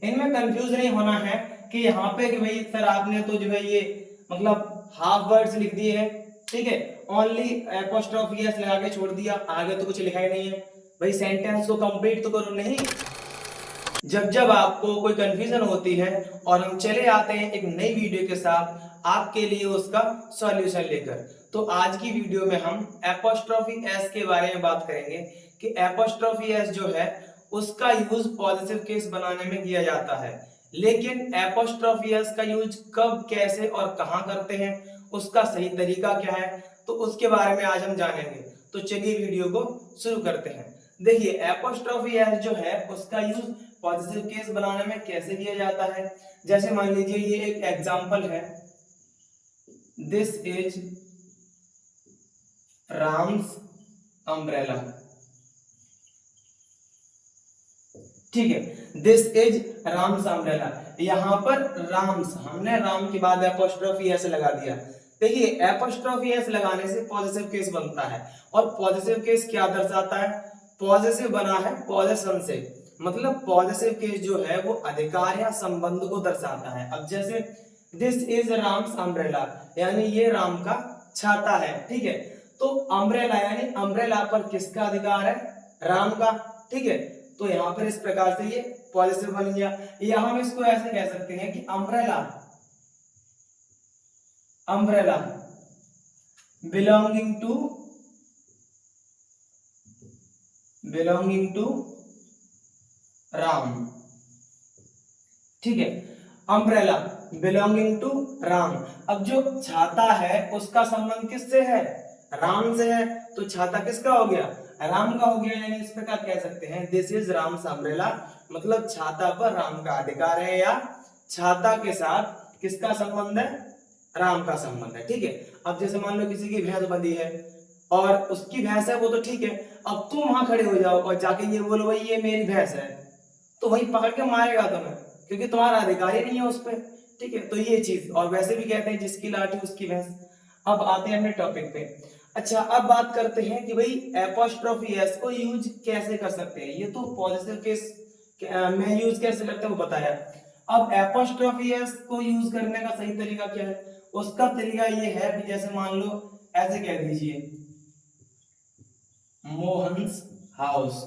इनमें कंफ्यूज नहीं होना है कि यहाँ पे कि भाई सर आपने तो जो है ये मतलब हाफ वर्ड्स लिख दिए हैं, ठीक है, ओनली एपोस्ट्रोफी एस लगा के छोड़ दिया, आगे तो कुछ लिखा ही नहीं है। भाई सेंटेंस को कंप्लीट तो करो। नहीं, जब जब आपको कोई कंफ्यूजन होती है और हम चले आते हैं एक नई वीडियो के साथ आपके लिए उसका सॉल्यूशन लेकर। तो आज की वीडियो में हम एपोस्ट्रोफी एस के बारे में बात करेंगे कि एपोस्ट्रोफी एस जो है उसका यूज पॉजिटिव केस बनाने में किया जाता है, लेकिन एपोस्ट्रोफी एस का यूज कब, कैसे और कहां करते हैं, उसका सही तरीका क्या है, तो उसके बारे में आज हम जानेंगे। तो चलिए वीडियो को शुरू करते हैं। देखिए एपोस्ट्रोफी एस जो है उसका यूज पॉजिटिव केस बनाने में कैसे किया जाता है। जैसे मान लीजिए ये एक एग्जांपल है, दिस इज राम्स अम्ब्रेला, ठीक है, दिस इज राम्स अम्ब्रेला। यहां पर राम्स, हमने राम के बाद एपोस्ट्रोफी एस लगा दिया। देखिए एपोस्ट्रोफी एस लगाने से पॉजिटिव केस बनता है, और पॉजिटिव केस क्या दर्शाता है, पॉजिटिव बना है पॉजिशन से, मतलब पॉजिटिव केस जो है वो अधिकार या संबंध को दर्शाता है। अब जैसे दिस इज राम्स अम्ब्रेला, यानी ये राम का छाता है, ठीक है, तो अम्ब्रेला यानी अम्ब्रेला पर किसका अधिकार है, राम का, ठीक है, तो यहां पर इस प्रकार से ये पॉजिटिव बन गया। या हम इसको ऐसे कह सकते हैं कि umbrella, umbrella belonging to, belonging to Ram, ठीक है, अम्ब्रेला बिलोंगिंग टू राम। अब जो छाता है उसका संबंध किससे है, राम से है, तो छाता किसका हो गया, राम का हो गया। यानी इस प्रकार कह सकते हैं दिस इज राम्स अम्ब्रेला, मतलब छाता पर राम का अधिकार है, या छाता के साथ किसका संबंध है, राम का संबंध है, ठीक है। अब जैसे मान लो किसी की भैंस बंधी है और उसकी भैंस है वो तो ठीक है, अब तुम वहां खड़े हो जाओ और जाके ये बोलो भाई ये मेरी भैंस है, तो वही पकड़ के मारेगा तुम्हें, क्योंकि तुम्हारा अधिकार ही नहीं है उस पर, ठीक है। तो ये चीज, और वैसे भी कहते हैं जिसकी लाठी उसकी भैंस। अब आते हैं अपने टॉपिक पे। अच्छा अब बात करते हैं कि भाई एपोस्ट्रोफी एस को यूज कैसे कर सकते हैं। ये तो पॉजिटिव केस में यूज कैसे करते हैं वो बताया। अब एपोस्ट्रोफी एस को यूज करने का सही तरीका क्या है, उसका तरीका ये है कि जैसे मान लो ऐसे कह दीजिए मोहन्स हाउस,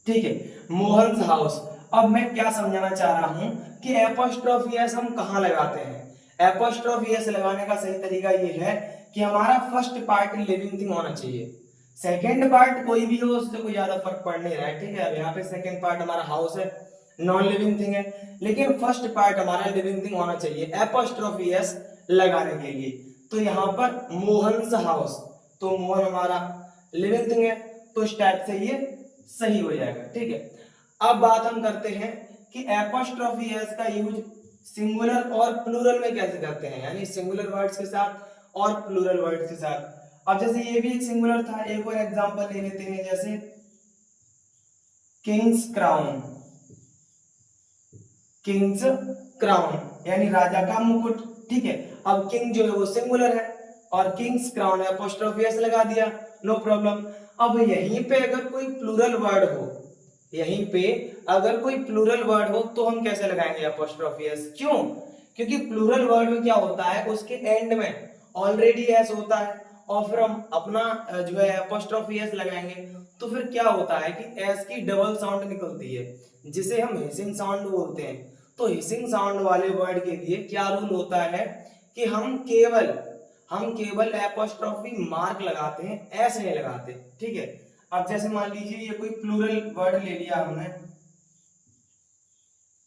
ठीक है, मोहन्स हाउस। अब मैं क्या समझाना चाह रहा हूं कि एपोस्ट्रोफी एस हम कहां लगाते हैं। एपोस्ट्रोफी एस लगाने का सही तरीका ये है कि हमारा फर्स्ट पार्ट लिविंग थिंग होना चाहिए, सेकंड पार्ट कोई भी हो उससे कोई ज्यादा फर्क पड़ नहीं रहा है, ठीक है। अब यहाँ पे सेकंड पार्ट हमारा हाउस है, नॉन लिविंग थिंग है, लेकिन फर्स्ट पार्ट हमारा लिविंग थिंग होना चाहिए एपोस्ट्रोफी एस लगाने के लिए। तो यहाँ पर मोहन्स हाउस, तो मोहन हमारा लिविंग थिंग है, तो इस टाइप से ये सही हो जाएगा, ठीक है। अब बात हम करते हैं कि एपोस्ट्रोफी एस का यूज सिंगुलर और प्लूरल में कैसे करते हैं, यानी सिंगुलर वर्ड्स के साथ और प्लूरल वर्ड्स के साथ। अब जैसे ये भी एक सिंगुलर था, एक और एग्जांपल ले लेते हैं, जैसे किंग्स क्राउन, किंग्स क्राउन यानी राजा का मुकुट, ठीक है। अब किंग जो है वो सिंगुलर है और किंग्स क्राउन एपोस्ट्रोफी एस लगा दिया, नो प्रॉब्लम। अब यहीं पे अगर कोई प्लूरल वर्ड हो, यहीं पे अगर कोई प्लूरल वर्ड हो तो हम कैसे लगाएंगे एपोस्ट्रोफी एस, क्यों, क्योंकि प्लूरल वर्ड में क्या होता है उसके एंड में ऑलरेडी एस होता है, और फिर हम अपना जो है एपोस्ट्रोफी एस लगाएंगे, तो फिर क्या होता है कि एस की डबल साउंड निकलती है जिसे हम हिसिंग साउंड बोलते हैं। तो हिसिंग साउंड वाले वर्ड के लिए क्या रूल होता है कि हम केवल एपोस्ट्रोफी मार्क लगाते हैं, एस नहीं लगाते, ठीक है। अब जैसे मान लीजिए ये कोई प्लूरल वर्ड ले लिया हमने,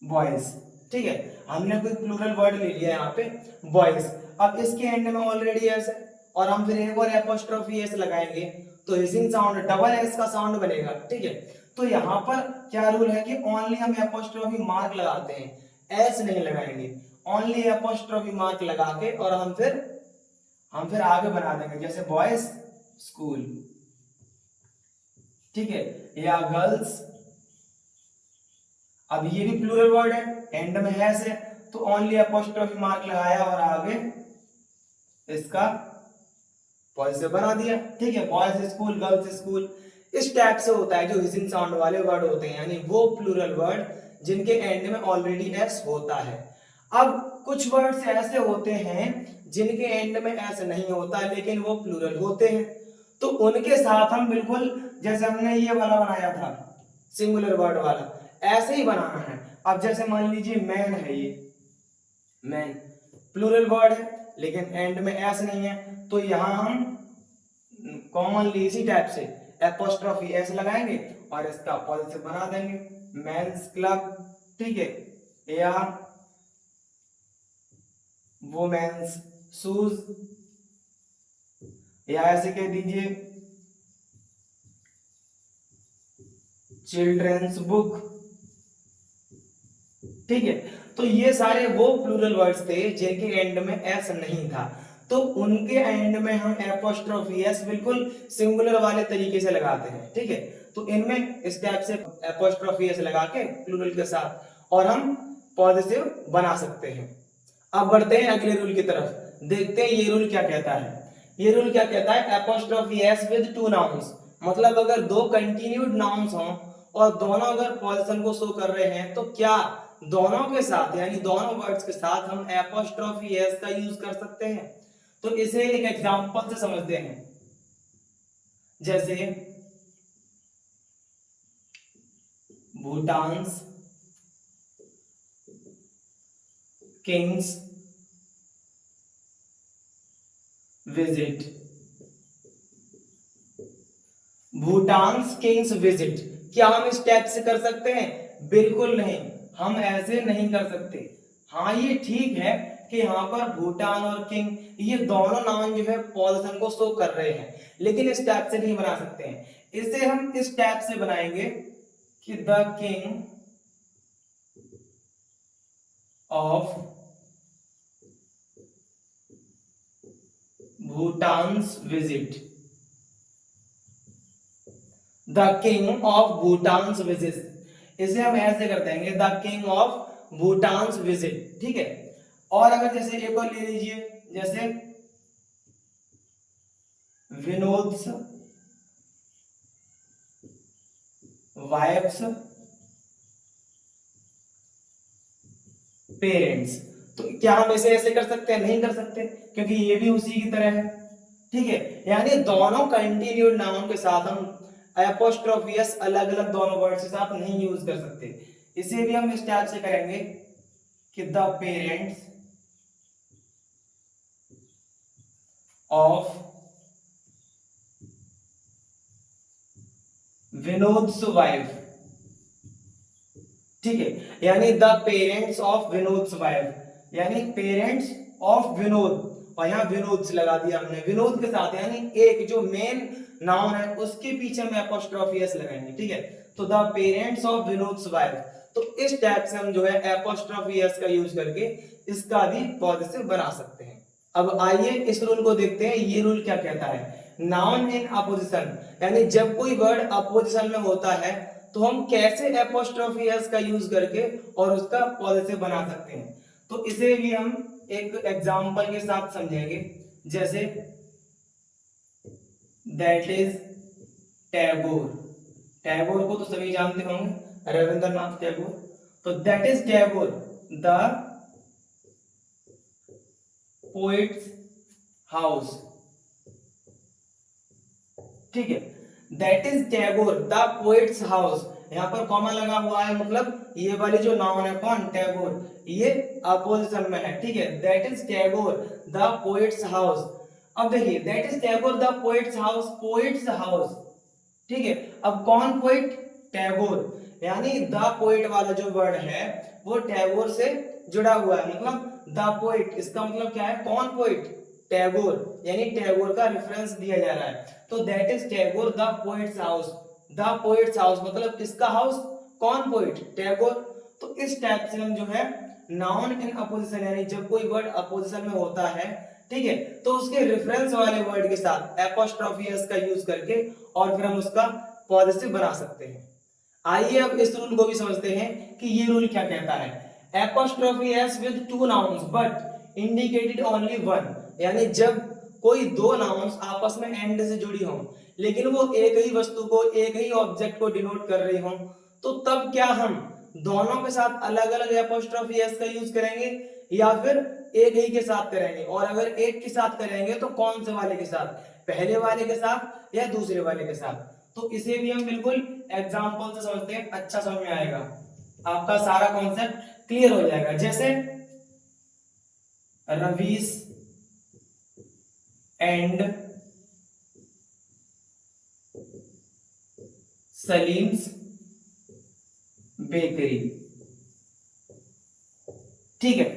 बॉयज, ठीक है, हमने कोई प्लूरल वर्ड ले लिया यहाँ पे बॉयज। अब इसके एंड में ऑलरेडी एस है और हम फिर एक और एपोस्ट्रोफी एस लगाएंगे तो हिसिंग साउंड डबल एस का साउंड बनेगा, ठीक है। तो यहाँ पर क्या रूल है कि ओनली हम एपोस्ट्रोफी मार्क लगाते हैं, एस नहीं लगाएंगे, ओनली एपोस्ट्रोफी मार्क लगा के और हम फिर आगे बना देंगे, जैसे बॉयज स्कूल, ठीक है, या गर्ल्स। अब ये भी प्लूरल वर्ड है, एंड में है तो ओनली अपोस्ट्रोफी मार्क लगाया और आगे इसका पॉजिटिव बना दिया, ठीक है, बॉयज स्कूल गर्ल्स स्कूल। इस टाइप से होता है जो हिसिंग साउंड वाले वर्ड होते हैं, यानी वो प्लूरल वर्ड जिनके एंड में ऑलरेडी एस होता है। अब कुछ वर्ड्स ऐसे होते हैं जिनके एंड में एस नहीं होता लेकिन वो प्लूरल होते हैं, तो उनके साथ हम बिल्कुल जैसे हमने ये वाला बनाया था सिंगुलर वर्ड वाला, ऐसे ही बनाना है। अब जैसे मान लीजिए मैन है, ये मैन प्लूरल वर्ड है लेकिन एंड में एस नहीं है, तो यहां हम कॉमनली इसी टाइप से एपोस्ट्रोफी एस लगाएंगे और इसका अपोजिट बना देंगे, मेंस क्लब, ठीक है, या वुमेन्स शूज, या ऐसे कह दीजिए चिल्ड्रंस बुक, ठीक है। तो ये सारे वो प्लूरल वर्ड्स थे जिनके एंड में एस नहीं था, तो उनके एंड में हम एपोस्ट्रोफी एस बिल्कुल सिंगुलर वाले तरीके से लगाते हैं, ठीक है। तो इनमें इस टाइप से एपोस्ट्रोफी एस लगा के प्लूरल के साथ और हम पॉजिटिव बना सकते हैं। अब बढ़ते हैं अगले रूल की तरफ, देखते हैं ये रूल क्या कहता है। ये रूल क्या कहता है, apostrophe S with two nouns, मतलब अगर दो कंटिन्यूड नाउन्स हों और दोनों अगर पोजीशन को शो कर रहे हैं तो क्या दोनों के साथ यानी दोनों वर्ड्स के साथ हम एपोस्ट्रोफी एस का यूज कर सकते हैं। तो इसे एक एग्जांपल से समझते हैं, जैसे Bhutan's Kings visit, Bhutan's Kings visit, क्या हम इस टाइप से कर सकते हैं? बिल्कुल नहीं, हम ऐसे नहीं कर सकते। हाँ ये ठीक है कि यहाँ पर भूटान और किंग ये दोनों नाउन जो है पोजीशन को शो कर रहे हैं, लेकिन इस टाइप से नहीं बना सकते हैं। इसे हम इस टाइप से बनाएंगे कि the king of Bhutan's visit, the king of Bhutan's visit, इसे हम ऐसे कर देंगे the king of Bhutan's visit, ठीक है। और अगर जैसे एक और ले लीजिए, जैसे विनोद्स वाइफ्स पेरेंट्स, तो क्या हम इसे ऐसे कर सकते हैं? नहीं कर सकते, क्योंकि ये भी उसी की तरह है, ठीक है। यानी दोनों कंटिन्यूड नाउन के साथ हम एपोस्ट्रोफी एस अलग अलग दोनों वर्ड के साथ नहीं यूज कर सकते। इसे भी हम इस टाइप से करेंगे कि the parents of Vinod's wife, ठीक है। यानी the parents of Vinod's wife, यानी पेरेंट्स ऑफ विनोद, और यहाँ विनोद लगा दिया हमने विनोद के साथ, यानी एक जो मेन नाउन है उसके पीछे हम एपोस्ट्रोफी एस लगाएंगे, ठीक है। तो the parents of Vinod's wife, तो इस टाइप से हम जो है एपोस्ट्रोफी एस का यूज करके इसका भी पॉजिटिव बना सकते हैं। अब आइए इस रूल को देखते हैं, ये रूल क्या कहता है। नाउन इन अपोजिशन, यानी जब कोई वर्ड अपोजिशन में होता है तो हम कैसे एपोस्ट्रोफी एस का यूज करके और उसका पॉजिटिव बना सकते हैं। तो इसे भी हम एक एग्जांपल के साथ समझेंगे, जैसे दैट इज टैगोर, टैगोर को तो सभी जानते होंगे, रविंद्रनाथ टैगोर, तो that is Tagore the poets house, ठीक है। That is Tagore the poets house, यहाँ पर कॉमा लगा हुआ है, मतलब ये वाली जो नाउन है कौन, टैगोर, ये अपोजिशन में है, ठीक है। That is Tagore the poets house. अब देखिए that is Tagore the poets house, poets house, ठीक है। अब कौन पोएट, टैगोर, यानी द पोएट वाला जो वर्ड है वो टैगोर से जुड़ा हुआ है, मतलब द पोएट, इसका मतलब क्या है, कौन पोएट, टैगोर, यानी टैगोर का रेफरेंस दिया जा रहा है। तो that is Tagore the poets house, the poets house मतलब किसका हाउस, कौन पोएट, टैगोर। तो इस टाइप से हम जो है नाउन इन अपोजिशन, यानी जब कोई वर्ड अपोजिशन में होता है, ठीक है, तो उसके रेफरेंस वाले वर्ड के साथ एपोस्ट्रोफी एस का यूज करके और फिर हम उसका पॉजिटिव बना सकते हैं। आइए अब इस रूल को भी समझते हैं कि ये रूल क्या कहता है। Apostrophe S with two nouns but indicated only one, यानी जब कोई दो नाउन्स आपस में एंड से जुड़ी हों लेकिन वो एक ही वस्तु को, एक ही ऑब्जेक्ट को डिनोट कर रही हों, तो तब क्या हम दोनों के साथ अलग अलग एपोस्ट्रोफी एस का यूज करेंगे या फिर एक ही के साथ करेंगे, और अगर एक के साथ करेंगे तो कौन से वाले के साथ, पहले वाले के साथ या दूसरे वाले के साथ। तो इसे भी हम बिल्कुल एग्जांपल से समझते हैं, अच्छा समझ में आएगा, आपका सारा कॉन्सेप्ट क्लियर हो जाएगा। जैसे रवीश एंड सलीम्स बेकरी, ठीक है,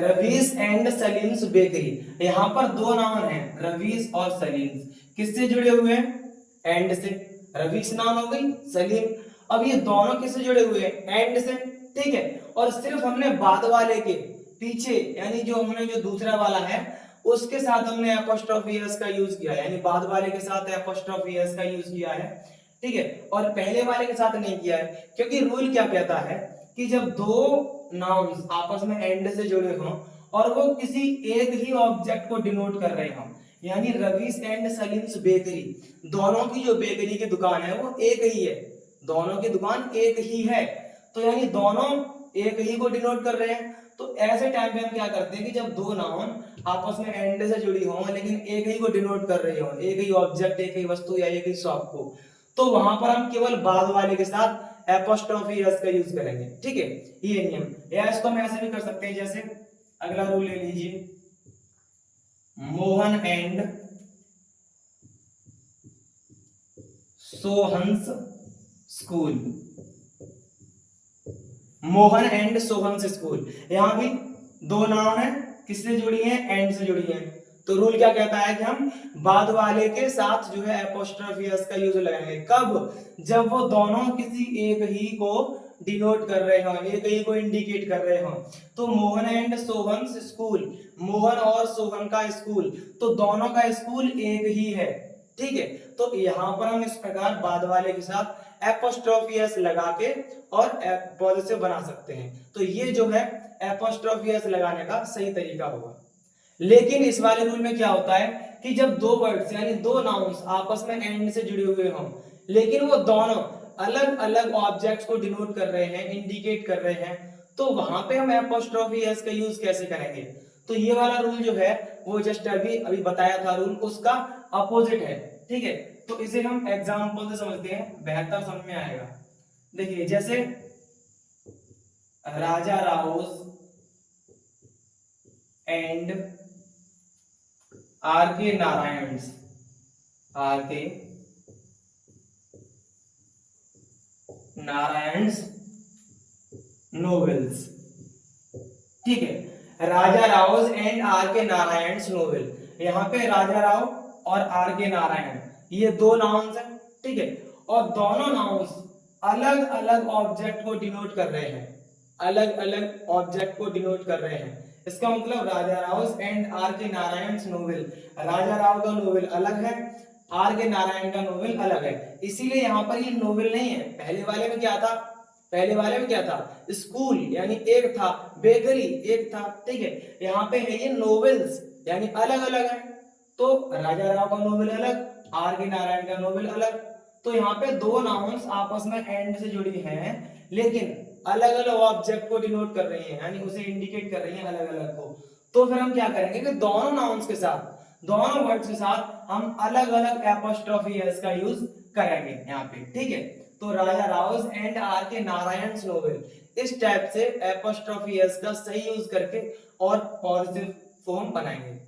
रवीश एंड सलीम्स बेकरी, यहां पर दो नाउन हैं रवीश और सलीम्स, किससे जुड़े हुए हैं, एंड से, रवीश नाउन हो गई, सलीम, अब ये दोनों किससे जुड़े हुए हैं, एंड से, ठीक है, और सिर्फ हमने बाद वाले के पीछे यानी जो हमने जो दूसरा वाला है उसके साथ हमने एपोस्ट्रोफी एस का यूज किया है, यानी बाद वाले के साथ एपोस्ट्रोफी एस का यूज किया है, ठीक है, और पहले वाले के साथ नहीं किया है, क्योंकि रूल क्या कहता है कि जब दो नाउन्स आपस में एंड से जुड़े हों और वो किसी एक ही ऑब्जेक्ट को डिनोट कर रहे हों, यानी रवीश एंड सलीम्स बेकरी, दोनों की जो बेकरी की दुकान है वो एक ही है, दोनों की दुकान एक ही है, तो यानी दोनों एक ही को डिनोट कर रहे हैं। तो ऐसे टाइम पे हम क्या करते हैं कि जब दो नाउन आपस में एंड से जुड़ी हों लेकिन एक ही को डिनोट कर रही हो, एक ही ऑब्जेक्ट, एक ही वस्तु या एक ही शॉप को, तो वहां पर हम केवल बाद वाले के साथ एपोस्ट्रोफी एस का यूज करेंगे, ठीक है, ये नियम, या इसको हम ऐसे भी कर सकते हैं, जैसे अगला रूल ले लीजिए, Mohan and Sohan's school, Mohan and Sohan's school, यहां भी दो नाउन है, किससे जुड़ी है, एंड से जुड़ी है, तो रूल क्या कहता है कि हम बाद वाले के साथ जो है एपोस्ट्रोफी एस का यूज लगाएंगे, कब, जब वो दोनों किसी एक ही को डिनोट कर रहे हो, एक ही को इंडिकेट कर रहे हो, तो मोहन एंड सोहन स्कूल, मोहन और सोहन का स्कूल, तो दोनों का स्कूल एक ही है, ठीक है, तो यहां पर हम इस प्रकार बाद वाले के साथ एपोस्ट्रोफी एस लगा के और पॉजिटिव बना सकते हैं, तो ये जो है एपोस्ट्रोफी एस लगाने का सही तरीका होगा। लेकिन इस वाले रूल में क्या होता है कि जब दो वर्ड्स यानी दो नाउन्स आपस में एंड से जुड़े हुए हों लेकिन वो दोनों अलग अलग ऑब्जेक्ट्स को डिनोट कर रहे हैं, इंडिकेट कर रहे हैं, तो वहां पे हम एपोस्ट्रोफी एस का यूज कैसे करेंगे, तो ये वाला रूल जो है वो जस्ट अभी बताया था रूल, उसका अपोजिट है, ठीक है, तो इसे हम एग्जांपल से समझते हैं, बेहतर समझ में आएगा। देखिए जैसे राजा राउज एंड आर के नारायण्स, आर के नारायण्स नोवेल्स, ठीक है, राजा राव एंड आर के नारायण्स नोवेल, यहाँ पे राजा राव और आर के नारायण ये दो नाउन्स हैं, ठीक है, और दोनों नाउन्स अलग अलग ऑब्जेक्ट को डिनोट कर रहे हैं, अलग अलग ऑब्जेक्ट को डिनोट कर रहे हैं, इसका मतलब राजा राव एंड आर के नारायण नोवेल, राजा राव का नोवेल अलग है, आर के नारायण का नोवेल अलग है, इसीलिए यहाँ पर ये नोवेल नहीं है, पहले वाले में क्या था, पहले वाले में क्या था, स्कूल यानी एक था, बेकरी एक था, ठीक है, यहाँ पे है ये नोवेल्स यानी अलग अलग है, तो राजा राव का नोवेल अलग, आर के नारायण का नोवेल अलग, तो यहाँ पे दो नाउन्स आपस में एंड से जुड़ी हैं लेकिन अलग अलग ऑब्जेक्ट को डिनोट कर रही हैं, यानी उसे इंडिकेट कर रही हैं अलग अलग को, तो फिर हम क्या करेंगे कि दोनों नाउन्स के साथ, दोनों वर्ड्स के साथ हम अलग अलग एपोस्ट्रोफी एस का यूज करेंगे यहाँ पे, ठीक है, तो राजा राव एंड आर के नारायण नोवेल इस टाइप से एपोस्ट्रोफी एस का सही यूज करके और पॉजिटिव फॉर्म बनाएंगे।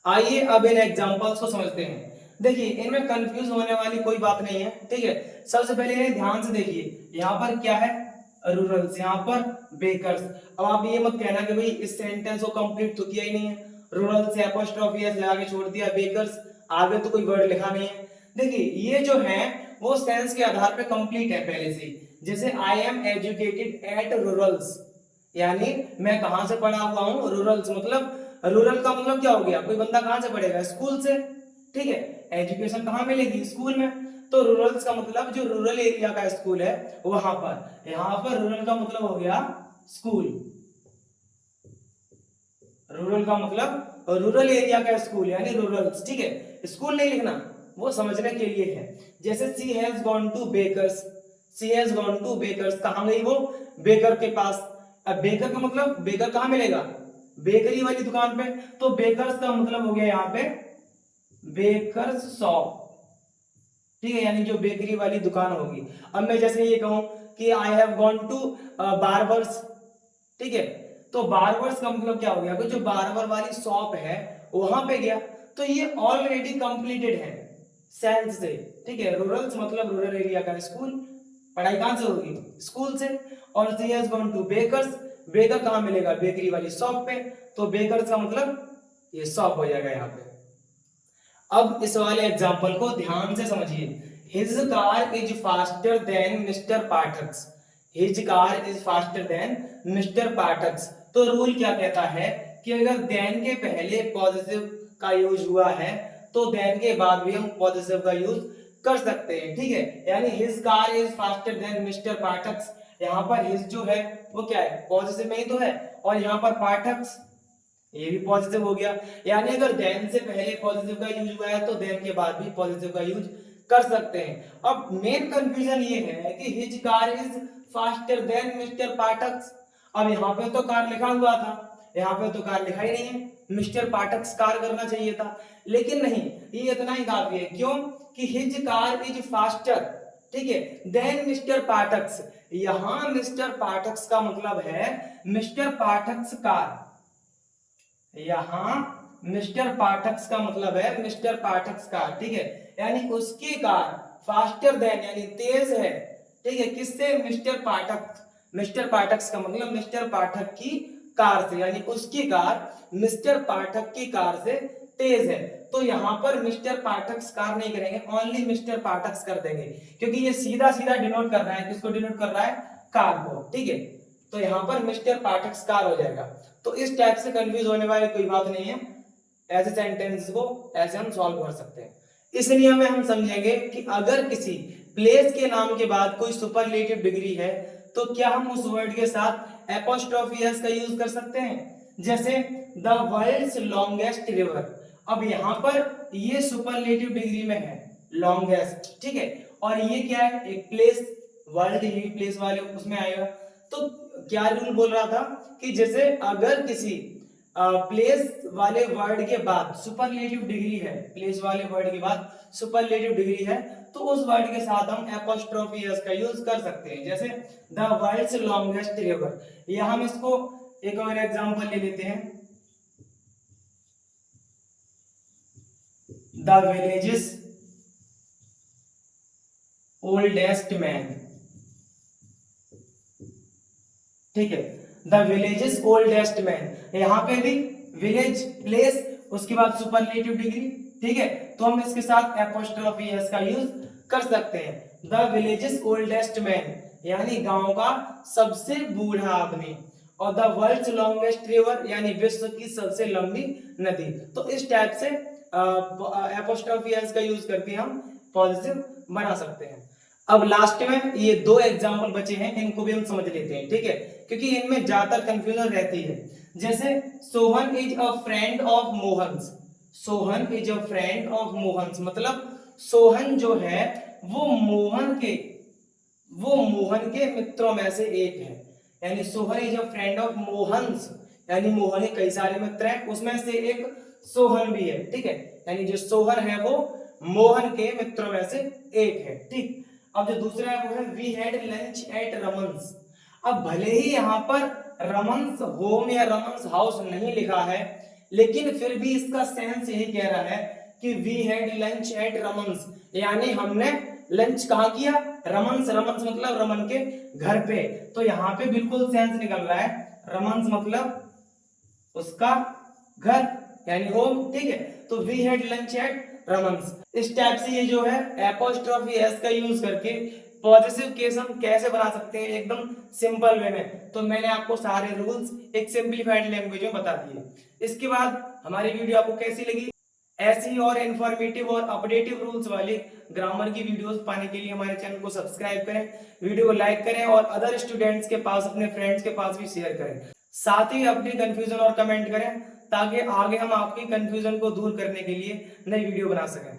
आइए अब इन एग्जांपल्स को समझते हैं। देखिए इनमें कंफ्यूज होने वाली कोई बात नहीं है, ठीक है, सबसे पहले इन्हें ध्यान से देखिए, यहाँ पर क्या है, रूरल्स, यहाँ पर बेकर्स, अब आप ये मत कहना कि भाई इस सेंटेंस को कंप्लीट तो किया ही नहीं है, रूरल से एपोस्ट्रोफी एस लगा के छोड़ दिया, बेकर्स आगे तो कोई वर्ड लिखा नहीं है। देखिए ये जो है वो सेंस के आधार पे कंप्लीट है पहले से, जैसे I am educated eight rulers, यानी मैं कहां से पढ़ा हुआ हूं, रूरल्स, मतलब रूरल का मतलब क्या हो गया, कोई बंदा कहां से पढ़ेगा, स्कूल से, ठीक है, एजुकेशन कहां मिलेगी, स्कूल में, तो रूरल्स का मतलब जो रूरल एरिया का स्कूल है वहां पर, यहां पर रूरल का मतलब हो गया स्कूल, रूरल का मतलब रूरल एरिया का स्कूल यानी रूरल्स, ठीक है, स्कूल नहीं लिखना, वो समझने के लिए है। जैसे she has gone to baker's, she has gone to baker's, कहाँ गई वो? बेकर के पास। अब बेकर का मतलब बेकर कहाँ मिलेगा? बेकरी वाली दुकान पे। तो बेकर्स का मतलब हो गया यहाँ पे बेकर्स शॉप, ठीक है, यानी जो बेकरी वाली दुकान होगी। अब मैं जैसे ये कहूं कि I have gone to barber's, ठीक है, तो बार्बर्स का मतलब क्या हो गया? जो बार्बर वाली शॉप है वहां पे गया, तो ये ऑलरेडी कंप्लीटेड है सेंस से, ठीक है। रूरल्स मतलब रूरल एरिया का स्कूल, पढ़ाई कहां से होगी? स्कूल से। और she has gone to baker's, baker कहां मिलेगा? बेकरी वाली शॉप पे। तो बेकर्स का मतलब ये शॉप हो जाएगा यहाँ पे। अब इस वाले एग्जाम्पल को ध्यान से समझिए। His car is faster than Mr Pathak's, his car is faster than Mr Pathak's. तो रूल क्या कहता है कि अगर देन के पहले पॉजिटिव का यूज हुआ है तो देन के बाद भी हम पॉजिटिव का यूज कर सकते हैं, ठीक है। यानी his car is faster than Mr Pathak's, यहाँ पर हिज जो है वो क्या है? पॉजिटिव में ही तो है, और यहाँ पर पाठक्स ये भी पॉजिटिव हो गया। यानी अगर देन से पहले पॉजिटिव का यूज हुआ है तो देन के बाद भी पॉजिटिव का यूज कर सकते हैं। अब मेन कंफ्यूजन ये है कि his car is faster than Mr Pathak's. अब यहाँ पे तो कार लिखा हुआ था, यहाँ पे तो कार लिखा ही नहीं है, मिस्टर पाठक्स कार करना चाहिए था, लेकिन नहीं, ये इतना ही काफी है। क्यों? कि हिज कार इज फास्टर, ठीक है, देन मिस्टर पाठक्स। यहां मिस्टर पाठक्स का मतलब है मिस्टर पाठक्स कार, यहां मिस्टर पाठक्स का मतलब है मिस्टर पाठक्स कार, ठीक है, यानी उसकी कार फास्टर देन यानी तेज है, ठीक है, किससे? मिस्टर पाठक, मिस्टर पाठक्स का मतलब मिस्टर पाठक की कार से, यानी उसकी कार मिस्टर पाठक की कार से तेज है। तो यहां पर मिस्टर पाठक्स कार नहीं करेंगे, ओनली मिस्टर पाठक्स कर देंगे, क्योंकि ये सीधा सीधा डिनोट कर रहा है, किसको डिनोट कर रहा है? कार को, ठीक है। तो यहां पर मिस्टर पाठक्स कार हो जाएगा। तो इस टाइप से कंफ्यूज होने वाली कोई बात नहीं है, ऐसे सेंटेंस को ऐसे हम सॉल्व कर सकते हैं। इस नियम में हम समझेंगे कि अगर किसी प्लेस के नाम के बाद कोई सुपरलेटिव डिग्री है तो क्या हम उस वर्ड के साथ एपोस्ट्रोफी एस का यूज कर सकते हैं। जैसे द वर्ल्ड्स लॉन्गेस्ट रिवर, अब यहां पर ये सुपरलेटिव डिग्री में है, लॉन्गेस्ट, ठीक है, और ये क्या है? एक प्लेस, वर्ल्ड ये प्लेस वाले उसमें आएगा। तो क्या रूल बोल रहा था कि जैसे अगर किसी प्लेस वाले वर्ड के बाद सुपरलेटिव डिग्री है, प्लेस वाले वर्ड के बाद सुपरलेटिव डिग्री है, तो उस वर्ड के साथ हम एपोस्ट्रोफी एस का यूज कर सकते हैं। जैसे द वर्ल्ड्स लॉन्गेस्ट रिवर, या हम इसको एक और एग्जांपल ले लेते हैं, द विलेजेस ओल्डेस्ट मैन, ठीक है, द विलेजेस ओल्डेस्ट मैन, यहाँ पे भी विलेज प्लेस उसके बाद सुपरलेटिव डिग्री, ठीक है, तो हम इसके साथ एपोस्ट्रोफी एस का यूज कर सकते हैं। द विलेजेस ओल्डेस्ट मैन यानी गांव का सबसे बूढ़ा आदमी, और द वर्ल्ड्स लॉन्गेस्ट रिवर यानी विश्व की सबसे लंबी नदी। तो इस टाइप से एपोस्ट्रोफी एस का यूज करके हम पॉजिटिव बना सकते हैं। अब लास्ट में ये दो एग्जाम्पल बचे हैं, इनको भी हम समझ लेते हैं, ठीक है, क्योंकि इनमें ज्यादातर कंफ्यूजन रहती है। जैसे Sohan is a friend of Mohan's, Sohan is a friend of Mohan's मतलब सोहन जो है वो मोहन के मित्रों में से एक है, यानी Sohan is a friend of Mohan's, यानी मोहन के कई सारे मित्र हैं, उसमें से एक सोहन भी है, ठीक है, यानी जो सोहन है वो मोहन के मित्रों में से एक है, ठीक। अब जो दूसरा है वो है वी हैड लंच एट रमन्स। अब भले ही यहाँ पर रमन्स होम या रमन्स हाउस नहीं लिखा है, लेकिन फिर भी इसका सेंस यही कह रहा है कि वी हैड लंच एट रमन्स, यानी हमने लंच कहाँ किया? रमन्स, रमन्स मतलब रमन के घर पे। तो यहाँ पे बिल्कुल सेंस निकल रहा है, रमन्स मतलब उसका घर यानी होम, ठीक है। तो वी हैड लंच एट रमन्स। इस टाइप से ये जो है एपोस्ट्रोफी एस का यूज करके पॉजिटिव केस हम कैसे बना सकते हैं एकदम सिंपल वे में, तो मैंने आपको सारे रूल्स एक सिंपलीफाइड लैंग्वेज में बता दिए। इसके बाद हमारी वीडियो आपको कैसी लगी? ऐसी और इंफॉर्मेटिव और अपडेटिव रूल्स वाली ग्रामर की वीडियोस पाने के लिए हमारे चैनल को सब्सक्राइब करें, वीडियो को लाइक करें और अदर स्टूडेंट्स के पास, अपने फ्रेंड्स के पास भी शेयर करें। साथ ही अपनी कंफ्यूजन और कमेंट करें ताकि आगे हम आपकी कंफ्यूजन को दूर करने के लिए नई वीडियो बना सकें।